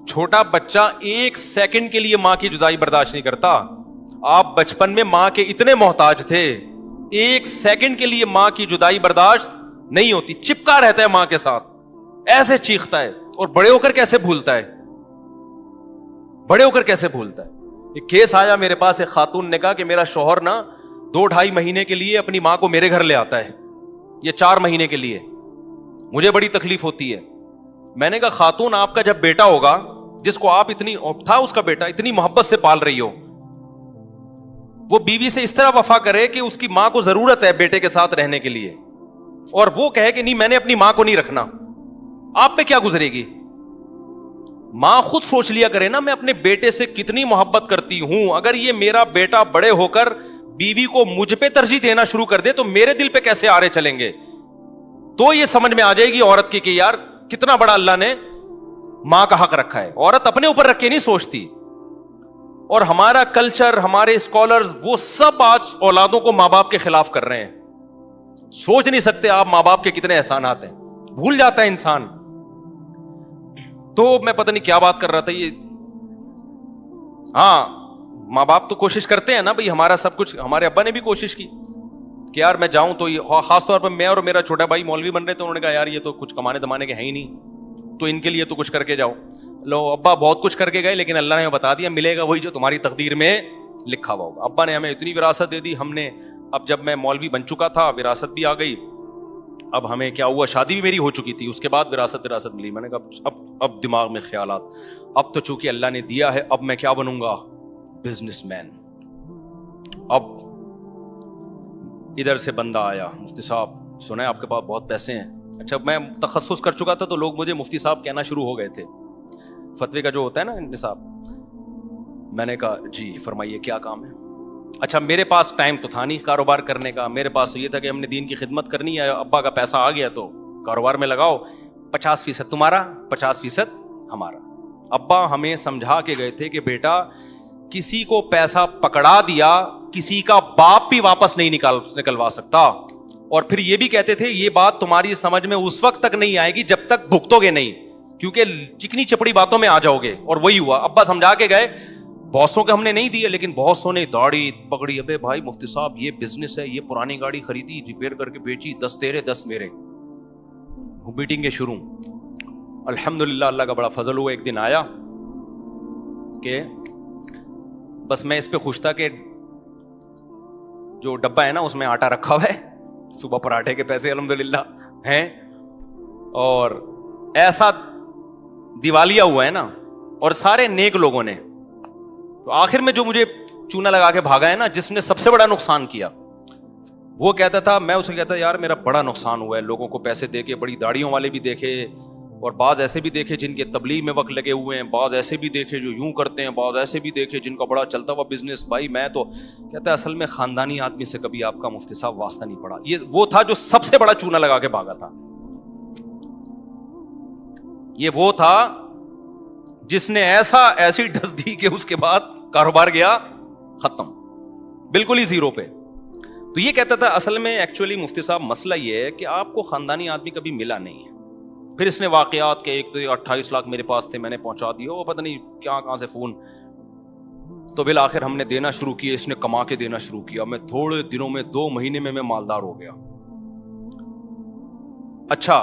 چھوٹا بچہ 1 سیکنڈ کے لیے ماں کی جدائی برداشت نہیں کرتا. آپ بچپن میں ماں کے اتنے محتاج تھے, 1 سیکنڈ کے لیے ماں کی جدائی برداشت نہیں ہوتی, چپکا رہتا ہے ماں کے ساتھ, ایسے چیختا ہے, اور بڑے ہو کر کیسے بھولتا ہے, بڑے ہو کر کیسے بھولتا ہے. ایک کیس آیا میرے پاس, ایک خاتون نے کہا کہ میرا شوہر نا 2-2.5 مہینے کے لیے اپنی ماں کو میرے گھر لے آتا ہے, یہ 4 مہینے کے لیے, مجھے بڑی تکلیف ہوتی ہے. میں نے کہا خاتون, آپ کا جب بیٹا ہوگا جس کو آپ اتنی, تھا اس کا بیٹا, اتنی محبت سے پال رہی ہو, وہ بیوی سے اس طرح وفا کرے کہ اس کی ماں کو ضرورت ہے بیٹے کے ساتھ رہنے کے لیے, اور وہ کہے کہ نہیں میں نے اپنی ماں کو نہیں رکھنا, آپ پہ کیا گزرے گی؟ ماں خود سوچ لیا کرے نا, میں اپنے بیٹے سے کتنی محبت کرتی ہوں, اگر یہ میرا بیٹا بڑے ہو کر بیوی کو مجھ پہ ترجیح دینا شروع کر دے تو میرے دل پہ کیسے آرے چلیں گے. تو یہ سمجھ میں آ جائے گی عورت کی کہ یار کتنا بڑا اللہ نے ماں کا حق رکھا ہے. عورت اپنے اوپر رکھ کے نہیں سوچتی. اور ہمارا کلچر, ہمارے اسکالرز, وہ سب آج اولادوں کو ماں باپ کے خلاف کر رہے ہیں. سوچ نہیں سکتے آپ ماں باپ کے کتنے احسانات ہیں, بھول جاتا ہے انسان. تو میں پتہ نہیں کیا بات کر رہا تھا یہ. ہاں, ماں باپ تو کوشش کرتے ہیں نا بھائی, ہمارا سب کچھ, ہمارے ابا نے بھی کوشش کی کہ یار میں جاؤں تو یہ, خاص طور پر میں اور میرا چھوٹا بھائی مولوی بن رہے تھے, انہوں نے کہا یار یہ تو کچھ کمانے دمانے کے ہیں ہی نہیں, تو ان کے لیے تو کچھ کر کے جاؤ. لو ابا بہت کچھ کر کے گئے, لیکن اللہ نے بتا دیا ملے گا وہی جو تمہاری تقدیر میں لکھا ہوا ہوگا. ابا نے ہمیں اتنی وراثت دے دی, ہم نے, اب جب میں مولوی بن چکا تھا وراثت بھی آ گئی. اب ہمیں کیا ہوا, شادی بھی میری ہو چکی تھی, اس کے بعد وراثت ملی. میں نے کہا اب دماغ میں خیالات, اب تو چونکہ اللہ نے دیا ہے, اب میں کیا بنوں گا, بزنس مین. اب ادھر سے بندہ آیا, مفتی صاحب سنا ہے آپ کے پاس بہت پیسے ہیں. اچھا, میں تخصص کر چکا تھا تو لوگ مجھے مفتی صاحب کہنا شروع ہو گئے تھے, فتوی کا جو ہوتا ہے نا نصاب. میں نے کہا جی فرمائیے کیا کام ہے. اچھا, میرے پاس ٹائم تو تھا نہیں کاروبار کرنے کا, میرے پاس تو یہ تھا کہ ہم نے دین کی خدمت کرنی ہے, ابا کا پیسہ آ گیا تو کاروبار میں لگاؤ, 50% تمہارا 50% ہمارا. ابا ہمیں سمجھا کے گئے تھے کہ بیٹا کسی کو پیسہ پکڑا دیا, کسی کا باپ بھی واپس نہیں نکلوا سکتا. اور پھر یہ بھی کہتے تھے یہ بات تمہاری سمجھ میں اس وقت تک نہیں آئے گی جب تک بھگتو گے نہیں, کیونکہ چکنی چپڑی باتوں میں آ جاؤ گے. اور وہی ہوا, ابا سمجھا کے گئے, بہتوں کے ہم نے نہیں دیے, لیکن بہتوں نے داڑھی پکڑی, ابے بھائی مفتی صاحب یہ بزنس ہے, یہ پرانی گاڑی خریدی, ریپیئر کر کے بیچی, 10 تیرے 10 میرے, میٹنگیں شروع. الحمدللہ اللہ کا بڑا فضل ہوا, ایک دن آیا کہ بس میں اس پہ خوش تھا کہ جو ڈبہ ہے نا اس میں آٹا رکھا ہوا ہے, صبح پراٹھے کے پیسے الحمدللہ ہیں, اور ایسا دیوالیہ ہوا ہے نا, اور سارے نیک لوگوں نے. تو آخر میں جو مجھے چونا لگا کے بھاگا ہے نا, جس نے سب سے بڑا نقصان کیا, وہ کہتا تھا, میں اسے کہتا یار میرا بڑا نقصان ہوا ہے, لوگوں کو پیسے دے کے, بڑی داڑیوں والے بھی دیکھے, اور بعض ایسے بھی دیکھے جن کے تبلیغ میں وقت لگے ہوئے ہیں, بعض ایسے بھی دیکھے جو یوں کرتے ہیں, بعض ایسے بھی دیکھے جن کا بڑا چلتا ہوا بزنس. بھائی میں تو کہتا ہے اصل میں خاندانی آدمی سے کبھی آپ کا مفتی صاحب واسطہ نہیں پڑا. یہ وہ تھا جو سب سے بڑا چونا لگا کے بھاگا تھا. یہ وہ تھا جس نے ایسی ڈس دی کہ اس کے بعد کاروبار گیا ختم, بالکل ہی زیرو پہ. تو یہ کہتا تھا اصل میں ایکچولی مفتی صاحب مسئلہ یہ ہے کہ آپ کو خاندانی آدمی کبھی ملا نہیں ہے. پھر اس نے واقعات کے, ایک تو 28 لاکھ میرے پاس تھے, میں نے پہنچا دیا, وہ پتہ نہیں کہاں سے فون. تو بالآخر ہم نے دینا شروع کیا, اس نے کما کے دینا شروع کیا. میں تھوڑے دنوں میں 2 مہینے میں مالدار ہو گیا. اچھا,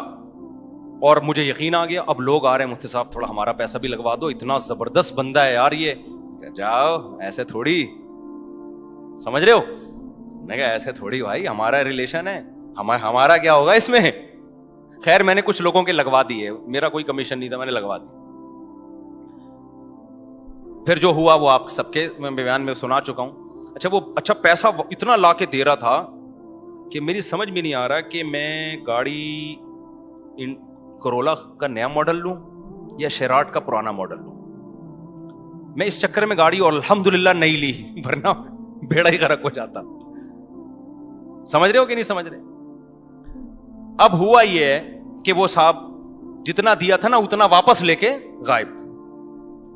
اور مجھے یقین آ گیا, اب لوگ آ رہے ہیں مفتی صاحب تھوڑا ہمارا پیسہ بھی لگوا دو, اتنا زبردست بندہ ہے یار یہ. جاؤ ایسے تھوڑی, سمجھ رہے ہو, میں کہا ایسے تھوڑی بھائی, ہمارا ریلیشن ہے, ہمارا کیا ہوگا اس میں. خیر میں نے کچھ لوگوں کے لگوا دیے, میرا کوئی کمیشن نہیں تھا, میں نے لگوا دی. پھر جو ہوا وہ آپ سب کے میں بیان میں سنا چکا ہوں. اچھا پیسہ اتنا لا کے دے رہا تھا کہ میری سمجھ میں نہیں آ رہا کہ میں گاڑی کرولا کا نیا ماڈل لوں یا شیراٹ کا پرانا ماڈل لوں. میں اس چکر میں گاڑی اور الحمدللہ نہیں لی, ورنہ بیڑا ہی غرق ہو جاتا. سمجھ رہے ہو کہ نہیں سمجھ رہے. اب ہوا یہ ہے کہ وہ صاحب جتنا دیا تھا نا اتنا واپس لے کے غائب.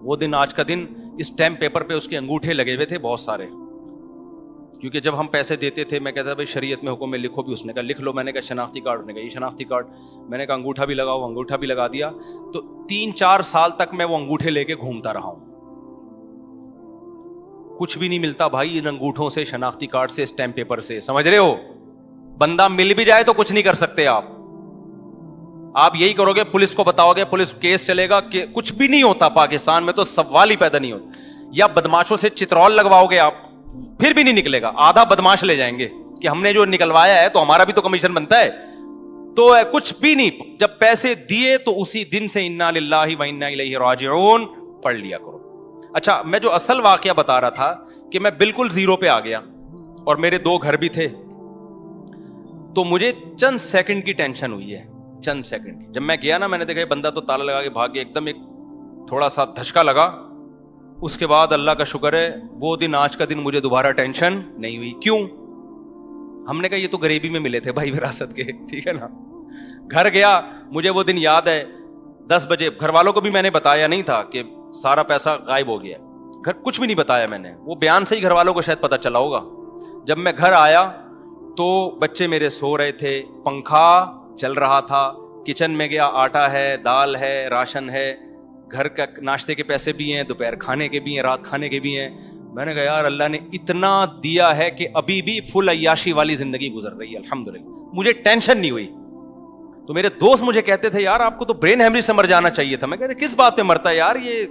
وہ دن آج کا دن, اس اسٹیمپ پیپر پہ اس کے انگوٹھے لگے ہوئے تھے بہت سارے, کیونکہ جب ہم پیسے دیتے تھے میں کہتا بھائی شریعت میں حکم میں لکھو بھی, اس نے کہا لکھ لو. میں نے کہا شناختی کارڈ, نے کہا یہ شناختی کارڈ. میں نے کہا انگوٹھا بھی لگاؤ, انگوٹھا بھی لگا دیا. تو 3-4 سال تک میں وہ انگوٹھے لے کے گھومتا رہا ہوں, کچھ بھی نہیں ملتا بھائی ان انگوٹھوں سے, شناختی کارڈ سے, اسٹیمپ پیپر سے. سمجھ رہے ہو, بندہ مل بھی جائے تو کچھ نہیں کر سکتے آپ. آپ یہی کرو گے, پولیس کو بتاؤ گے, پولیس کیس چلے گا, کہ کچھ بھی نہیں ہوتا پاکستان میں, تو سوال ہی پیدا نہیں ہوتا. یا بدماشوں سے چترول لگواؤ گے آپ, پھر بھی نہیں نکلے گا, آدھا بدماش لے جائیں گے کہ ہم نے جو نکلوایا ہے تو ہمارا بھی تو کمیشن بنتا ہے. تو کچھ بھی نہیں, جب پیسے دیے تو اسی دن سے انا للہ و انا الیہ راجعون پڑھ لیا کرو. اچھا, میں جو اصل واقعہ بتا رہا تھا کہ میں بالکل زیرو پہ آ گیا اور میرے 2 گھر بھی تھے, تو مجھے چند سیکنڈ کی ٹینشن ہوئی ہے, چند سیکنڈ. جب میں گیا نا, میں نے دیکھا بندہ تو تالا لگا کے بھاگ گیا, ایک دم ایک تھوڑا سا دھچکا لگا. اس کے بعد اللہ کا شکر ہے وہ دن, آج کا دن مجھے دوبارہ ٹینشن نہیں ہوئی. کیوں؟ ہم نے کہا یہ تو غریبی میں ملے تھے بھائی وراثت کے, ٹھیک ہے نا. گھر گیا, مجھے وہ دن یاد ہے 10 بجے, گھر والوں کو بھی میں نے بتایا نہیں تھا کہ سارا پیسہ غائب ہو گیا, گھر کچھ بھی نہیں بتایا میں نے, وہ بیان سے ہی گھر والوں کو شاید پتا چلا ہوگا. جب میں گھر آیا تو بچے میرے سو رہے تھے, پنکھا چل رہا تھا, کچن میں گیا, آٹا ہے, دال ہے, راشن ہے, گھر کا ناشتے کے پیسے بھی ہیں, دوپہر کھانے کے بھی ہیں, رات کھانے کے بھی ہیں. میں نے کہا یار اللہ نے اتنا دیا ہے کہ ابھی بھی فل عیاشی والی زندگی گزر رہی ہے الحمدللہ, مجھے ٹینشن نہیں ہوئی. تو میرے دوست مجھے کہتے تھے یار آپ کو تو برین ہیمریج سے مر جانا چاہیے تھا. میں کہہ رہا کس بات پہ مرتا ہے یار, یہ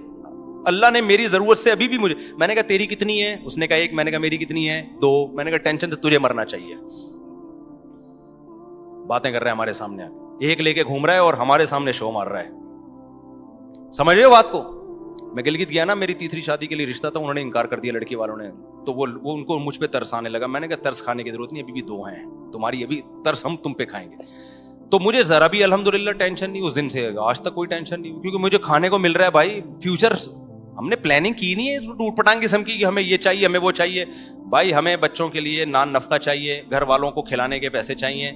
اللہ نے میری ضرورت سے ابھی بھی مجھے. میں نے کہا تیری کتنی ہے؟ اس نے کہا 1. میں نے کہا میری کتنی ہے؟ 2. میں نے کہا ٹینشن سے تجھے مرنا چاہیے. باتیں کر رہے ہیں ہمارے سامنے آ کے, 1 لے کے گھوم رہا ہے اور ہمارے سامنے شو مار رہا ہے. سمجھ رہے ہو بات کو؟ میں گلگت گیا نا, میری تیسری شادی کے لیے رشتہ تھا, انہوں نے انکار کر دیا لڑکی والوں نے, تو وہ ان کو مجھ پہ ترس آنے لگا. میں نے کہا ترس کھانے کی ضرورت نہیں, ابھی بھی 2 ہیں تمہاری, ابھی ترس ہم تم پہ کھائیں گے. تو مجھے ذرا بھی الحمدللہ ٹینشن نہیں, اس دن سے آج تک کوئی ٹینشن نہیں, کیونکہ مجھے کھانے کو مل رہا ہے بھائی. فیوچر ہم نے پلاننگ کی نہیں ہے ٹوٹ پٹانگ قسم کی کہ ہمیں یہ چاہیے ہمیں وہ چاہیے. بھائی ہمیں بچوں کے لیے نان نفقہ چاہیے, گھر والوں کو کھلانے کے پیسے چاہیے,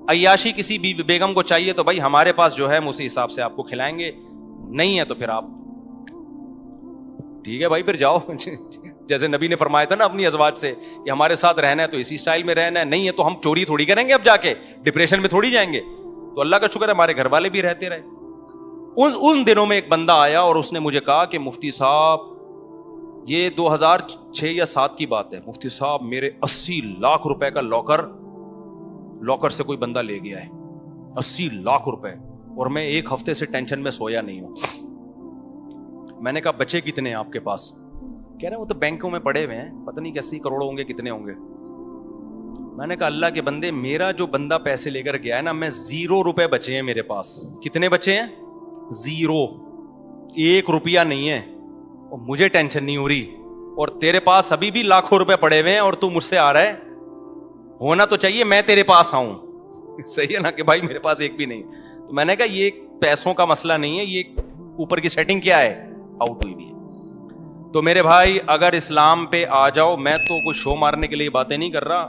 عیاشی کسی بھی بیگم کو چاہیے تو بھائی ہمارے پاس جو ہے ہم اسی حساب سے آپ کو کھلائیں گے, نہیں ہے تو پھر آپ ٹھیک ہے بھائی پھر جاؤ. جیسے نبی نے فرمایا تھا نا اپنی ازواج سے کہ ہمارے ساتھ رہنا ہے تو اسی اسٹائل میں رہنا ہے, نہیں ہے تو ہم چوری تھوڑی کریں گے, اب جا کے ڈپریشن میں تھوڑی جائیں گے. تو اللہ کا شکر ہے ہمارے گھر والے بھی رہتے رہے. ان دنوں میں ایک بندہ آیا اور اس نے مجھے کہا کہ مفتی صاحب, یہ 2006 یا 7 کی بات ہے, مفتی صاحب میرے 80 لاکھ روپے کا لاکر سے کوئی بندہ لے گیا ہے, 80 لاکھ روپے, اور میں 1 ہفتے سے ٹینشن میں سویا نہیں ہوں. میں نے کہا بچے کتنے ہیں آپ کے پاس؟ کہہ رہے ہیں وہ تو بینکوں میں پڑے ہوئے ہیں, پتہ نہیں 80 کروڑ ہوں گے, کتنے ہوں گے. میں نے کہا اللہ کے بندے, میرا جو بندہ پیسے لے کر گیا ہے نا, میں 0 روپے بچے ہیں میرے پاس. کتنے بچے ہیں؟ 0, 1 روپیہ نہیں ہے, اور مجھے ٹینشن نہیں ہو رہی, اور تیرے پاس ابھی بھی لاکھوں روپے پڑے ہوئے ہیں اور تو مجھ سے آ رہا ہے. ہونا تو چاہیے میں تیرے پاس آؤں, صحیح ہے نا, کہ بھائی میرے پاس ایک بھی نہیں. تو میں نے کہا یہ پیسوں کا مسئلہ نہیں ہے, یہ اوپر کی سیٹنگ کیا ہے, آؤٹ ہوئی بھی ہے. تو میرے بھائی اگر اسلام پہ آ جاؤ, میں تو کوئی شو مارنے کے لیے باتیں نہیں کر رہا,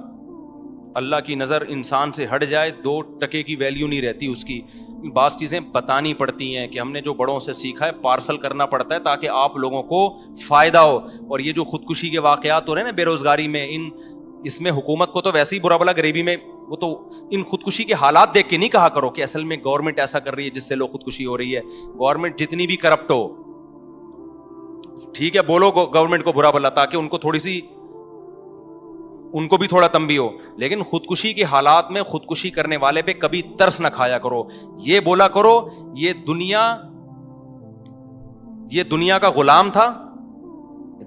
اللہ کی نظر انسان سے ہٹ جائے 2 ٹکے کی ویلیو نہیں رہتی اس کی. بعض چیزیں بتانی پڑتی ہیں کہ ہم نے جو بڑوں سے سیکھا ہے پارسل کرنا پڑتا ہے تاکہ آپ لوگوں کو فائدہ ہو. اور یہ جو خودکشی کے واقعات ہو رہے ہیں نا بے روزگاری میں, اس میں حکومت کو تو ویسے ہی برا بلا, غریبی میں وہ تو ان خودکشی کے حالات دیکھ کے نہیں کہا کرو کہ اصل میں گورنمنٹ ایسا کر رہی ہے جس سے لوگ خودکشی ہو رہی ہے. گورنمنٹ جتنی بھی کرپٹ ہو, ٹھیک ہے بولو گورنمنٹ کو برا بلا تاکہ ان کو تھوڑی سی, ان کو بھی تھوڑا تنبیہ ہو, لیکن خودکشی کے حالات میں خودکشی کرنے والے پہ کبھی ترس نہ کھایا کرو. یہ بولا کرو یہ دنیا کا غلام تھا,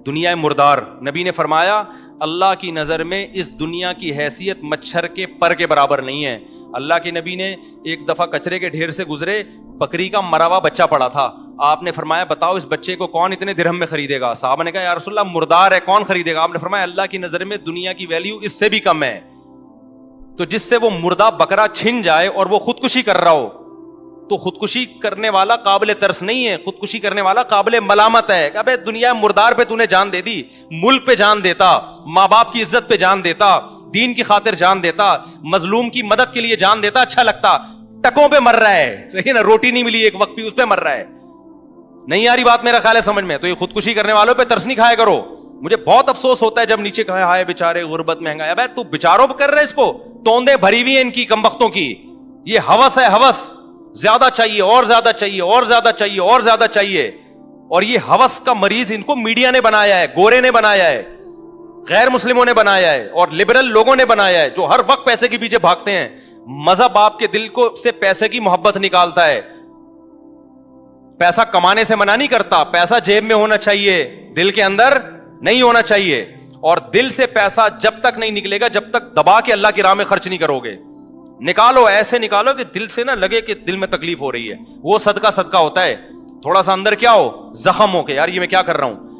دنیا مردار. نبی نے فرمایا اللہ کی نظر میں اس دنیا کی حیثیت مچھر کے پر کے برابر نہیں ہے. اللہ کے نبی نے ایک دفعہ کچرے کے ڈھیر سے گزرے, بکری کا مرا ہوا بچہ پڑا تھا. آپ نے فرمایا بتاؤ اس بچے کو کون اتنے درہم میں خریدے گا؟ صحابہ نے کہا یا رسول اللہ مردار ہے, کون خریدے گا؟ آپ نے فرمایا اللہ کی نظر میں دنیا کی ویلیو اس سے بھی کم ہے. تو جس سے وہ مردہ بکرا چھن جائے اور وہ خودکشی کر رہا ہو, تو خودکشی کرنے والا قابل ترس نہیں ہے, خودکشی کرنے والا قابل ملامت ہے. کہ ابے دنیا مردار پہ تو نے جان دے دی, ملک پہ جان دیتا, ماں باپ کی عزت پہ جان دیتا, دین کی خاطر جان دیتا, مظلوم کی مدد کے لیے جان دیتا, اچھا لگتا. ٹکوں پہ مر رہا ہے, صحیح نا, روٹی نہیں ملی ایک وقت بھی, اس پہ مر رہا ہے. نہیں آ رہی بات میرا خیال ہے سمجھ میں؟ تو یہ خودکشی کرنے والوں پہ ترس نہیں کھایا کرو. مجھے بہت افسوس ہوتا ہے جب نیچے کہا ہائے بیچارے غربت مہنگائی. ابے تو بیچاروں پہ کر رہے اس کو, توندے بھری ہوئی ہیں ان کی کمبختوں کی. یہ ہوس ہے, ہوس, زیادہ چاہیے اور زیادہ چاہیے اور زیادہ چاہیے اور زیادہ چاہیے. اور یہ ہوس کا مریض ان کو میڈیا نے بنایا ہے, گورے نے بنایا ہے, غیر مسلموں نے بنایا ہے, اور لبرل لوگوں نے بنایا ہے جو ہر وقت پیسے کے پیچھے بھاگتے ہیں. مذہب آپ کے دل کو سے پیسے کی محبت نکالتا ہے. پیسہ کمانے سے منع نہیں کرتا, پیسہ جیب میں ہونا چاہیے, دل کے اندر نہیں ہونا چاہیے. اور دل سے پیسہ جب تک نہیں نکلے گا جب تک دبا کے اللہ کی راہ میں خرچ نہیں کرو گے. نکالو, ایسے نکالو کہ دل سے نہ لگے کہ دل میں تکلیف ہو رہی ہے. وہ صدقہ ہوتا ہے. تھوڑا سا اندر کیا ہو, زخم ہو کے یار یہ میں کیا کر رہا ہوں,